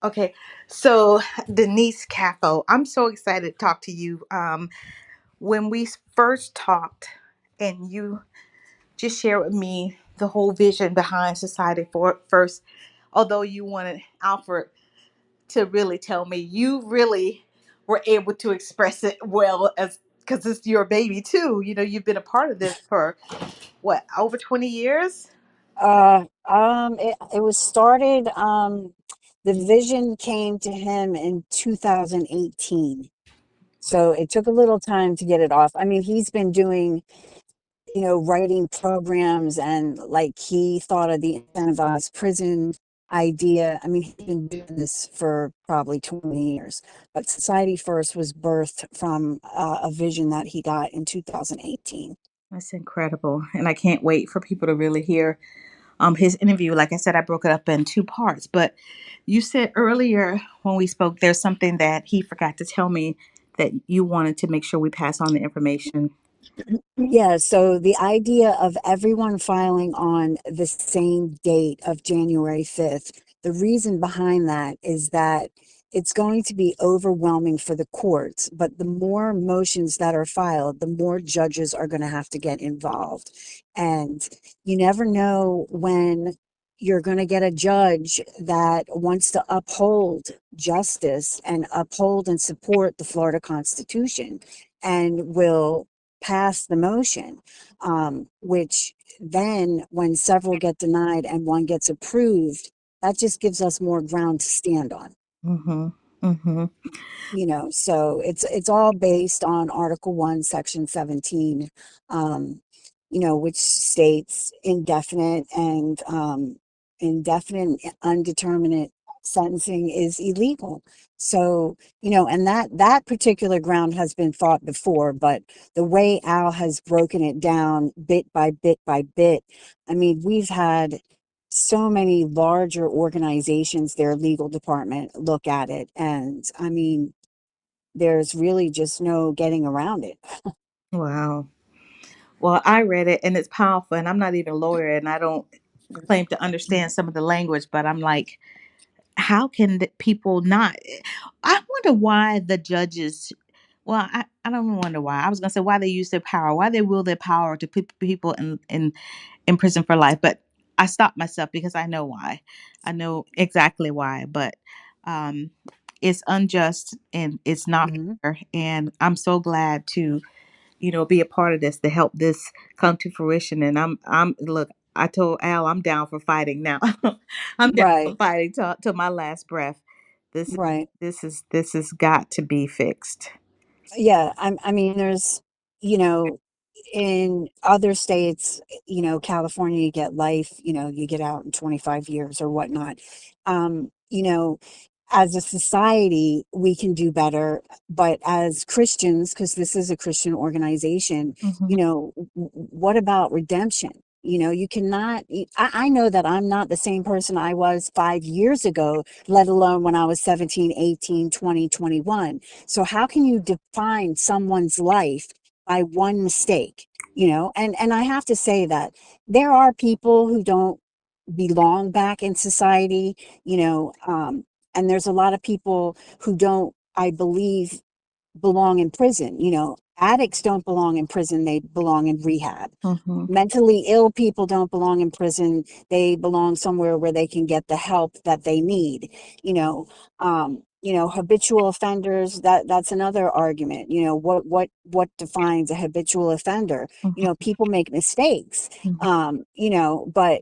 Okay, so Denise Caffo, I'm so excited to talk to you. When we first talked, and you just shared with me the whole vision behind Society for First, although you wanted Alfred to really tell me, you really were able to express it well as because it's your baby too. You know, you've been a part of this for what, over 20 years? It was started, the vision came to him in 2018. So it took a little time to get it off. I mean, he's been doing, writing programs, and like he thought of the incentivized prison idea. I mean, he's been doing this for probably 20 years. But Society First was birthed from a vision that he got in 2018. That's incredible. And I can't wait for people to really hear his interview. Like I said, I broke it up in two parts. But you said earlier when we spoke, there's something that he forgot to tell me that you wanted to make sure we pass on the information. Yeah, so the idea of everyone filing on the same date of January 5th, the reason behind that is that it's going to be overwhelming for the courts, but the more motions that are filed, the more judges are going to have to get involved. And you never know when you're going to get a judge that wants to uphold justice and uphold and support the Florida Constitution and will pass the motion, which then when several get denied and one gets approved, that just gives us more ground to stand on. Mm-hmm. Mm-hmm. So it's all based on Article 1, Section 17, um, which states indefinite and undeterminate sentencing is illegal. So, and that particular ground has been fought before, but the way Al has broken it down bit by bit by bit, I mean, we've had so many larger organizations, their legal department look at it. And I mean, there's really just no getting around it. Wow. Well, I read it and it's powerful, and I'm not even a lawyer and I don't claim to understand some of the language, but I'm like, how can people not? I wonder why the judges, well, I don't wonder why. I was going to say why they use their power, why they will their power to put people in prison for life. But I stopped myself because I know why. I know exactly why. But um, it's unjust and it's not Mhm. fair. And I'm so glad to, be a part of this to help this come to fruition. And look, I told Al I'm down for fighting now. I'm down for Right, fighting till my last breath. This right. this has got to be fixed. Yeah, I mean, there's, you know, in other states, California, you get life, you get out in 25 years or whatnot. As a society, we can do better, but as Christians, because this is a Christian organization, Hmm. what about redemption? You cannot, I know that I'm not the same person I was 5 years ago, let alone when I was 17, 18, 20, 21. So how can you define someone's life by one mistake? And I have to say that there are people who don't belong back in society, and there's a lot of people who don't, I believe, belong in prison. Addicts don't belong in prison, they belong in rehab. Hmm. Mentally ill people don't belong in prison, they belong somewhere where they can get the help that they need. Habitual offenders, that's another argument. What defines a habitual offender? People make mistakes. But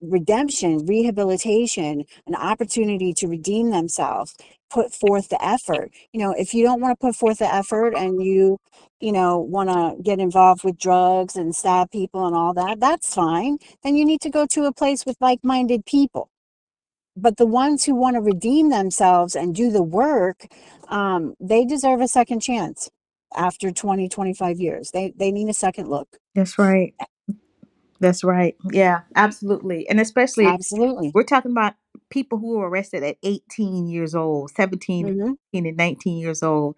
redemption, rehabilitation, an opportunity to redeem themselves, put forth the effort. If you don't want to put forth the effort and you want to get involved with drugs and stab people and all that, that's fine. Then you need to go to a place with like-minded people. But the ones who want to redeem themselves and do the work, they deserve a second chance after 20, 25 years. They need a second look. That's right. That's right. Yeah, absolutely. And especially Absolutely. we're talking about people who were arrested at 18 years old, 17, Hmm. 18, and 19 years old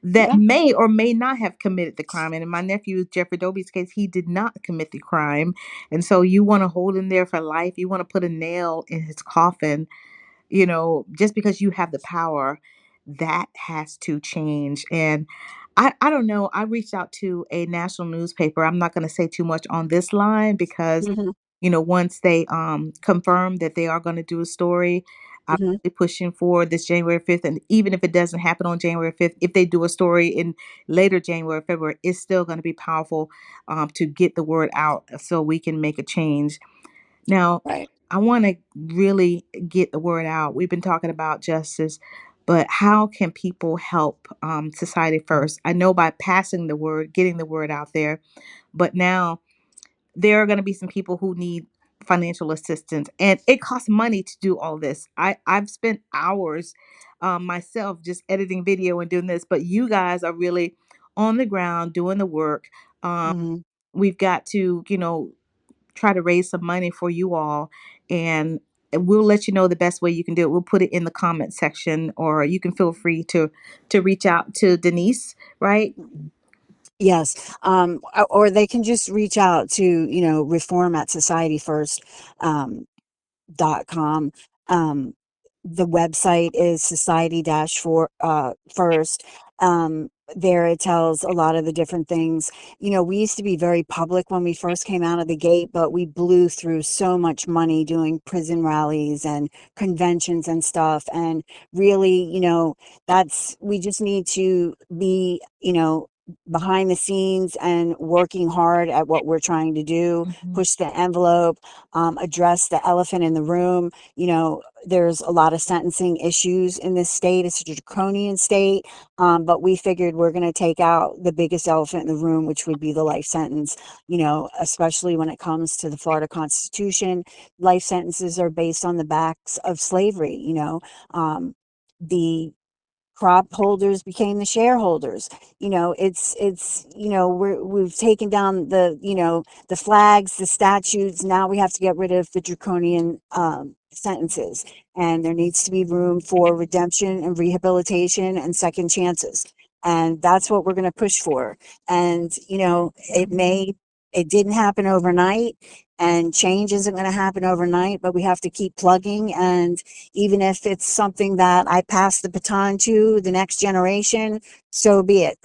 that Yeah. may or may not have committed the crime. And in my nephew Jeffrey Dobie's case, he did not commit the crime. And so you want to hold him there for life. You want to put a nail in his coffin. just because you have the power, that has to change. And I don't know. I reached out to a national newspaper. I'm not going to say too much on this line because, Hmm. once they confirm that they are going to do a story, I'm Hmm. really pushing for this January 5th. And even if it doesn't happen on January 5th, if they do a story in later January, February, it's still going to be powerful to get the word out so we can make a change. Now, Right. I want to really get the word out. We've been talking about justice, but how can people help Society First? I know by passing the word, getting the word out there, but now there are going to be some people who need financial assistance, and it costs money to do all this. I've spent hours myself just editing video and doing this, but you guys are really on the ground doing the work. Um, Hmm. we've got to, try to raise some money for you all, and we'll let you know the best way you can do it. We'll put it in the comment section, or you can feel free to reach out to Denise, right? Yes. Or they can just reach out to, reform at society first. .com. Um, the website is society dash for first. There it tells a lot of the different things. We used to be very public when we first came out of the gate, but we blew through so much money doing prison rallies and conventions and stuff. And really, we just need to be, behind the scenes and working hard at what we're trying to do, Mhm. push the envelope, address the elephant in the room. There's a lot of sentencing issues in this state. It's a draconian state, but we figured we're going to take out the biggest elephant in the room, which would be the life sentence. Especially when it comes to the Florida Constitution, life sentences are based on the backs of slavery. The crop holders became the shareholders. We've taken down the flags, the statutes. Now we have to get rid of the draconian sentences, and there needs to be room for redemption and rehabilitation and second chances, and that's what we're going to push for. And it didn't happen overnight, and change isn't going to happen overnight, but we have to keep plugging. And even if it's something that I pass the baton to the next generation, so be it.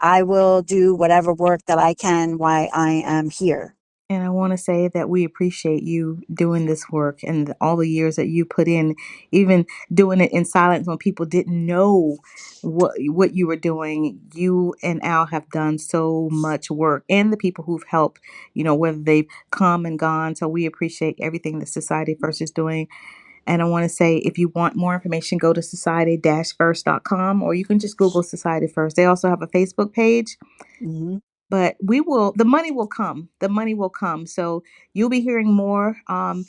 I will do whatever work that I can while I am here. And I want to say that we appreciate you doing this work and all the years that you put in, even doing it in silence when people didn't know what you were doing. You and Al have done so much work, and the people who've helped, whether they've come and gone. So we appreciate everything that Society First is doing. And I want to say, if you want more information, go to society-first.com, or you can just Google Society First. They also have a Facebook page, Mhm. but the money will come. The money will come. So you'll be hearing more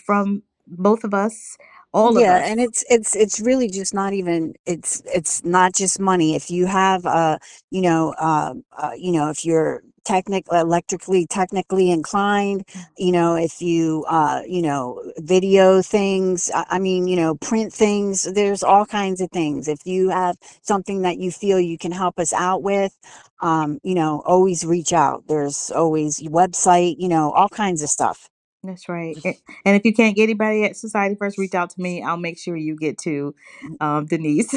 from both of us, all of Yeah, us. and it's really just not even, it's not just money. If you have if you're electrically technically inclined, if you video things, I mean, print things, there's all kinds of things. If you have something that you feel you can help us out with, always reach out. There's always website, all kinds of stuff. That's right. And if you can't get anybody at Society First, reach out to me. I'll make sure you get to Denise.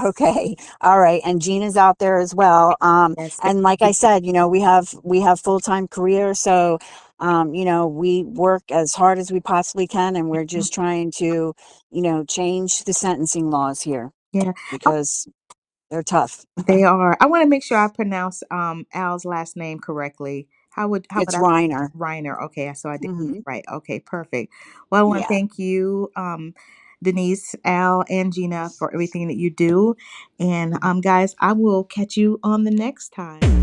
Okay. All right. And Gina's out there as well. Yes. And like I said, we have full-time careers. So, we work as hard as we possibly can, and we're just trying to, change the sentencing laws here Yeah. because they're tough. They are. I want to make sure I pronounce Al's last name correctly. How would It's I? Reiner. Reiner. Okay, so I did Hmm. right. Okay, perfect. Well, I want to Yeah. thank you, Denise, Al, and Gina for everything that you do. And guys, I will catch you on the next time.